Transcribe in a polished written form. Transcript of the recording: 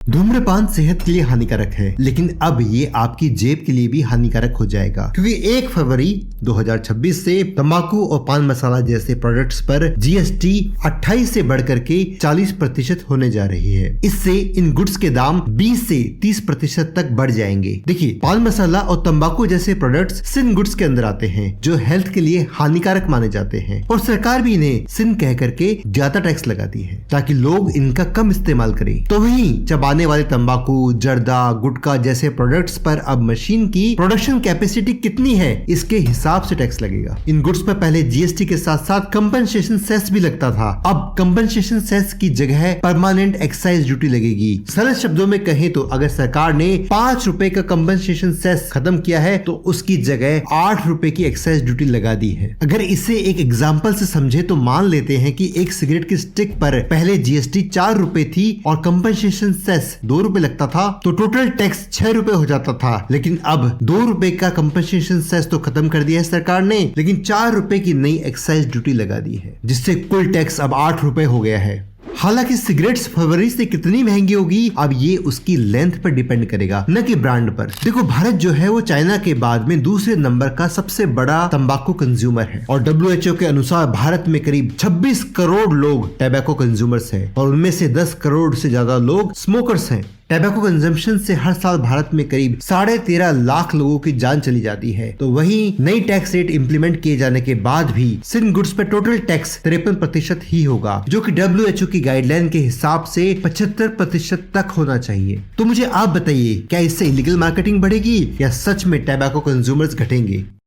धूम्रपान सेहत के लिए हानिकारक है, लेकिन अब ये आपकी जेब के लिए भी हानिकारक हो जाएगा, क्योंकि 1 फरवरी 2026 से तंबाकू और पान मसाला जैसे प्रोडक्ट्स पर जीएसटी 28 से बढ़कर के 40% होने जा रही है। इससे इन गुड्स के दाम 20 से 30% तक बढ़ जाएंगे। देखिए, पान मसाला और तंबाकू जैसे प्रोडक्ट्स सिन गुड्स के अंदर आते हैं, जो हेल्थ के लिए हानिकारक माने जाते हैं, और सरकार भी इन्हें सिन कह करके ज्यादा टैक्स लगाती है ताकि लोग इनका कम इस्तेमाल करें। तो वहीं चबाने वाले तंबाकू, जर्दा, गुटखा जैसे प्रोडक्ट्स पर अब मशीन की प्रोडक्शन कैपेसिटी कितनी है इसके हिसाब से टैक्स लगेगा। इन गुड्स पर पहले जीएसटी के साथ साथ कंपनसेशन सेस भी लगता था। अब कंपनसेशन सेस की जगह परमानेंट एक्साइज ड्यूटी लगेगी। सरल शब्दों में कहें तो अगर सरकार ने 5 रुपए का कंपनसेशन सेस खत्म किया है तो उसकी जगह 8 रुपए की एक्साइज ड्यूटी लगा दी है। अगर इसे एक एग्जाम्पल से समझे तो मान लेते हैं कि एक सिगरेट की स्टिक पर पहले जीएसटी 4 रुपए थी और कंपनसेशन सेस 2 रुपए लगता था, तो टोटल टैक्स 6 रुपए हो जाता था। लेकिन अब 2 रुपए का कंपनसेशन सेस तो खत्म कर दिया है सरकार ने, लेकिन 4 रुपए की नई एक्साइज ड्यूटी लगा दी है, जिससे कुल टैक्स अब 8 रुपए हो गया है। हालांकि सिगरेट्स फरवरी से कितनी महंगी होगी अब ये उसकी लेंथ पर डिपेंड करेगा, न कि ब्रांड पर। देखो, भारत जो है वो चाइना के बाद में दूसरे नंबर का सबसे बड़ा तंबाकू कंज्यूमर है, और WHO के अनुसार भारत में करीब 26 करोड़ लोग टैबैको कंज्यूमर्स हैं, और उनमें से 10 करोड़ से ज्यादा लोग स्मोकर्स हैं। टैबैको कंजम्पशन से हर साल भारत में करीब 13.5 लाख लोगों की जान चली जाती है। तो वहीं नई टैक्स रेट इंप्लीमेंट किए जाने के बाद भी सिन गुड्स पर टोटल टैक्स 53% ही होगा, जो कि WHO की गाइडलाइन के हिसाब से 75% तक होना चाहिए। तो मुझे आप बताइए, क्या इससे इलीगल मार्केटिंग बढ़ेगी या सच में टैबैको कंज्यूमर्स घटेंगे?